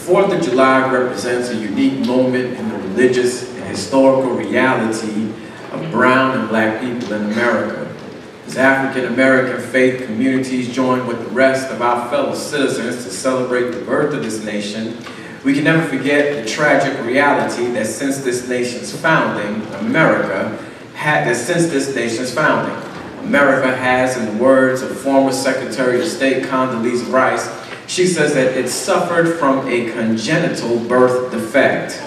4th of July represents a unique moment in the religious and historical reality of brown and black people in America. As African-American faith communities join with the rest of our fellow citizens to celebrate the birth of this nation, we can never forget the tragic reality that since this nation's founding, America has, in the words of former Secretary of State Condoleezza Rice, she says that it suffered from a congenital birth defect.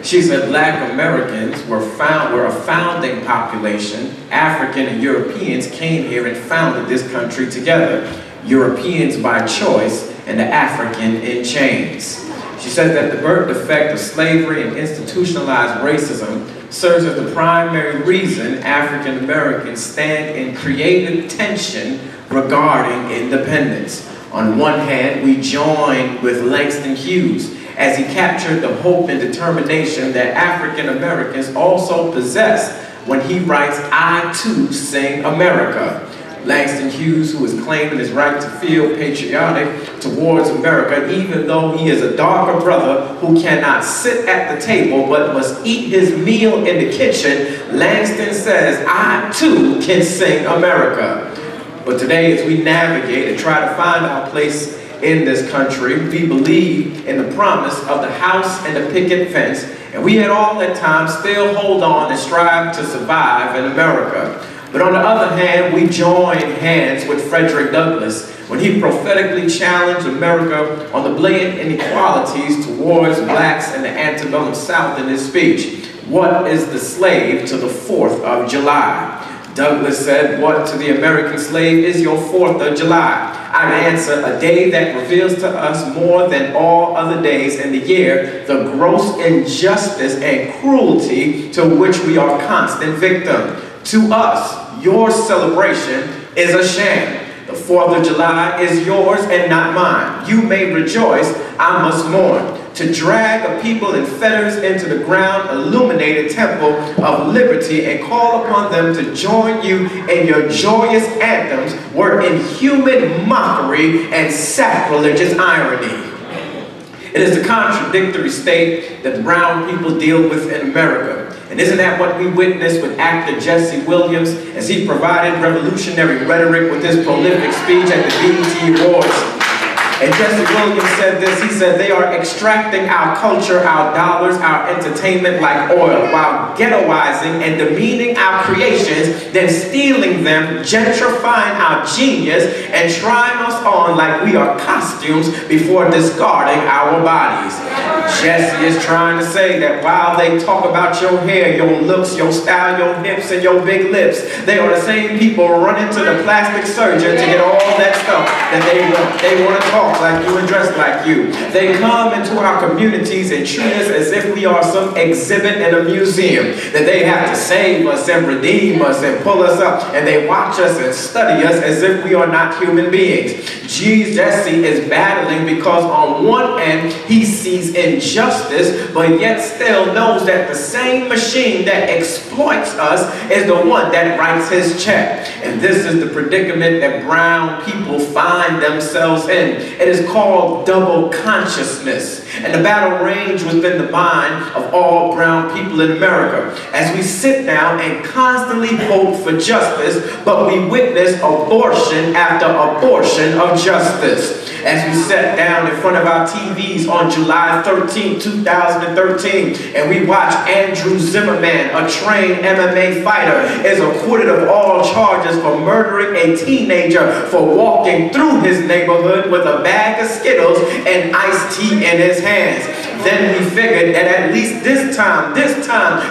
She said black Americans were a founding population. African and Europeans came here and founded this country together. Europeans by choice and the African in chains. She said that the birth defect of slavery and institutionalized racism serves as the primary reason African Americans stand in creative tension regarding independence. On one hand, we join with Langston Hughes as he captured the hope and determination that African Americans also possess when he writes, "I too sing America." Langston Hughes, who is claiming his right to feel patriotic towards America, even though he is a darker brother who cannot sit at the table but must eat his meal in the kitchen, Langston says, "I too can sing America." But today, as we navigate and try to find our place in this country, we believe in the promise of the house and the picket fence, and we at all at times still hold on and strive to survive in America. But on the other hand, we join hands with Frederick Douglass when he prophetically challenged America on the blatant inequalities towards blacks in the antebellum South in his speech. What is the slave to the 4th of July? Douglass said, "What to the American slave is your 4th of July?" I answer, a day that reveals to us more than all other days in the year the gross injustice and cruelty to which we are constant victim. To us, your celebration is a sham. The 4th of July is yours and not mine. You may rejoice, I must mourn. To drag a people in fetters into the ground-illuminated temple of liberty and call upon them to join you in your joyous anthems were inhuman mockery and sacrilegious irony. It is the contradictory state that brown people deal with in America. And isn't that what we witnessed with actor Jesse Williams as he provided revolutionary rhetoric with his prolific speech at the BET Awards? And Jesse Williams said this, he said, "They are extracting our culture, our dollars, our entertainment like oil, while ghettoizing and demeaning our creations, then stealing them, gentrifying our genius, and trying us on like we are costumes before discarding our bodies." Jesse is trying to say that while they talk about your hair, your looks, your style, your hips, and your big lips, they are the same people running to the plastic surgeon to get all that stuff that they want. They want to talk like you and dress like you. They come into our communities and treat us as if we are some exhibit in a museum, that they have to save us and redeem us and pull us up, and they watch us and study us as if we are not human beings. Jesse is battling because on one end he sees injustice, but yet still knows that the same machine that exploits us is the one that writes his check. And this is the predicament that brown people find themselves in. It is called double consciousness. And the battle rage within the mind of all brown people in America as we sit down and constantly hope for justice, but we witness abortion after abortion of justice. As we sat down in front of our TVs on July 13, 2013, and we watched Andrew Zimmerman, a trained MMA fighter, is acquitted of all charges for murdering a teenager for walking through his neighborhood with a bag of Skittles and iced tea in his hands. Then we figured that at least this time,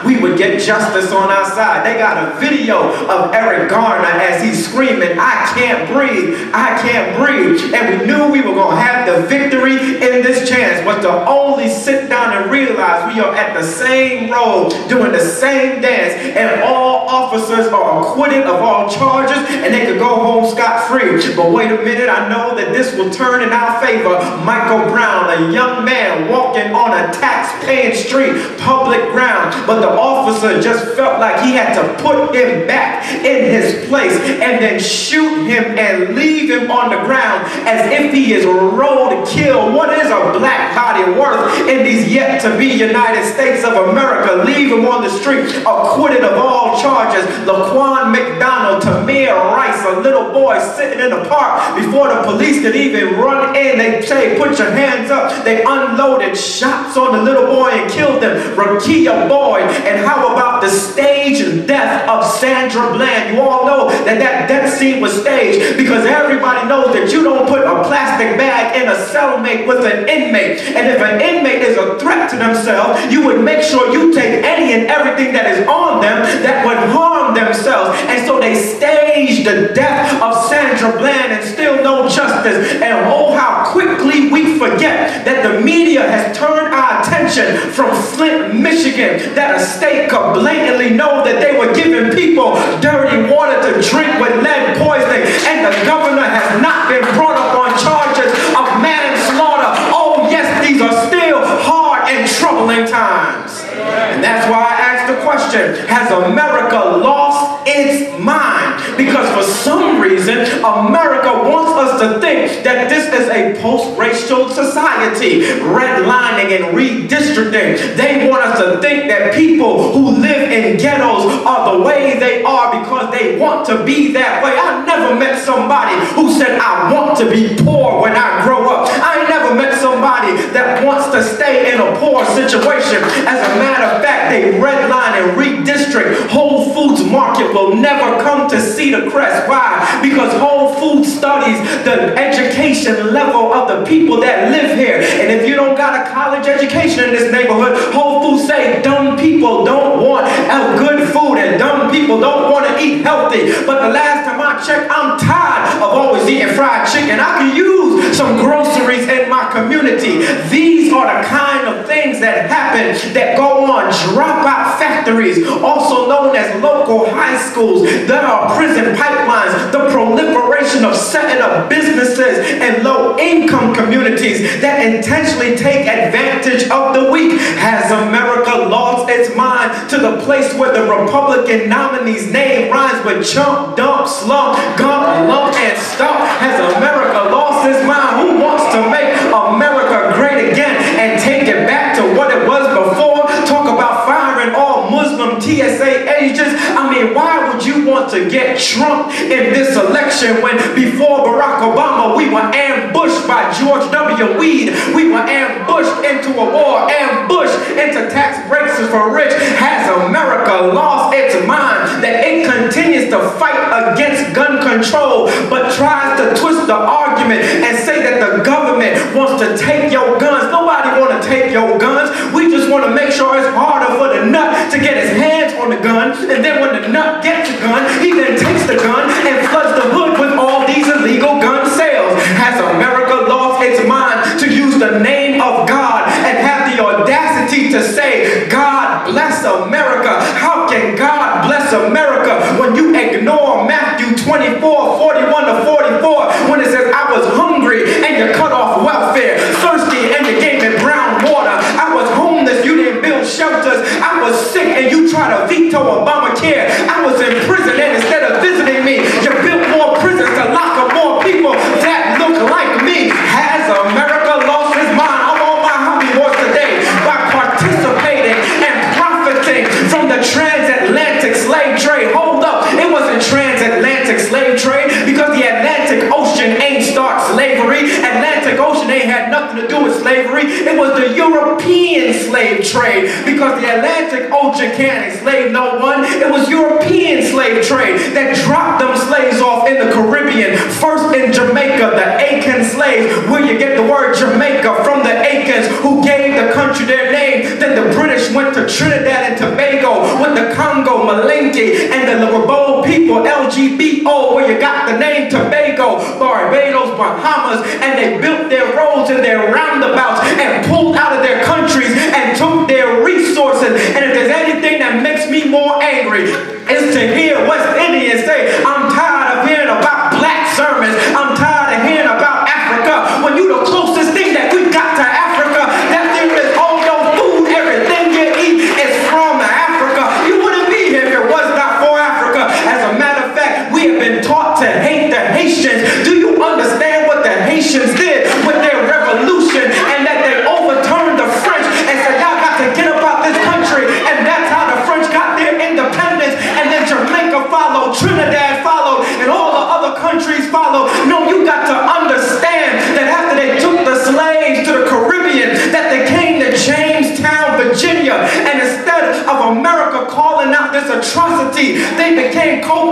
we would get justice on our side. They got a video of Eric Garner as he's screaming, "I can't breathe, I can't breathe." And we knew we were going to have the victory in this chance, but to only sit down and realize we are at the same road, doing the same dance, and all officers are acquitted of all charges, and they could go home scot-free. But wait a minute, I know that this will turn in our favor. Michael Brown, a young man walking on a tax-paying street, public ground, but the officer just felt like he had to put him back in his place and then shoot him and leave him on the ground as if he is road kill. What is a black body worth in these yet-to-be United States of America? Leave him on the street, acquitted of all charges. Laquan McDonald, Tamir Rice, a little boy sitting in the park before the police could even run in. They say, put your hands up. They unloaded shots on the little boy and killed him. Rakia Boyd. And how about the staged death of Sandra Bland? You all know that that death scene was staged because everybody knows that you don't put a plastic bag in a cellmate with an inmate. And if an inmate is a threat to themselves, you would make sure you take any and everything that is on them that would harm themselves. And so they staged the death of Sandra Bland and still no justice. And oh, how quickly we forget that the media has turned our attention from Flint, Michigan, that a state could blatantly know that they were giving people dirty water to drink with lead poisoning, and the governor has not been brought up on charges of manslaughter. Oh yes, these are still hard and troubling times. And that's why I asked the question, has America lost its mind? Because for some reason, America wants us to think that this is a post-racial society, redlining and redistricting. They want us to think that people who live in ghettos are the way they are because they want to be that way. I never met somebody who said, I want to be poor when I grow up. I never met somebody that wants to stay in a poor situation. As a matter of fact, they redline and redistrict. Whole Foods Market will never come to see the crest. Why? Because Whole Foods studies the education level of the people that live here. And if you don't got a college education in this neighborhood, Whole Foods say dumb people don't want good food and dumb people don't want to eat healthy. But the last time I checked, I'm tired of always eating fried chicken. I can use some groceries in my community. These are the kind of things that happen that go on dropout factories, also known as local high schools. There are prison pipelines, the proliferation of setting up businesses in low-income communities that intentionally take advantage of the weak. Has America lost its mind to the place where the Republican nominee's name rhymes with chump, dump, slump, gump, lump, and stump? Has America lost its mind? Who wants to make America great again and take it back to what it was before? Talk about firing all Muslim TSA agents. I mean, why would you want to get Trump in this election when before Barack Obama we were ambushed by George W. Weed, we were ambushed into a war, ambushed into tax breaks for rich? Has America lost its mind that it continues to fight against gun control but tries to twist the argument and say that the government wants to take your guns? Nobody want to take your guns. We just want to make sure it's harder for the nut to get his hands on the gun, and then when the nut gets the gun, he then takes the gun and floods the hood with all these illegal gun sales. Has America lost its mind to use the name of God and have the audacity to say, God bless America? How can God bless America when you ignore Matthew 24, 41 to 44, when it says, I was hungry and you cut off welfare, thirsty and you gave me brown water, I was homeless, you didn't build shelters, I was sick and you tried to veto Obamacare, I was in prison and instead of visiting me, you built more prisons to lock up more people that look like me. Has America lost its mind? I'm on my hobby horse today by participating and profiting from the transatlantic slave trade. Hold up, it wasn't transatlantic slave trade because the Atlantic Ocean ain't start slavery. Atlantic Ocean ain't had nothing to do with slavery. It was the European slave trade because the Atlantic Ocean can't enslave no one. It was European slave trade that dropped them slaves off in the Caribbean. First in Jamaica, the Aiken slaves, where you get the word Jamaica from the Aikens who gave the country their name. Then the British went to Trinidad and Tobago with the Congo, Malinke, and the Larabout people, LGBO, where you got the name Tobago, Barbados, Bahamas, and they built their roads and their roundabouts and pulled out of their countries and took their resources. And if there's anything that makes me more angry, it's to hear West Indians say, I'm tired of hearing about black sermons, I'm tired of hearing about Africa, when you the closest thing that poverty. They became co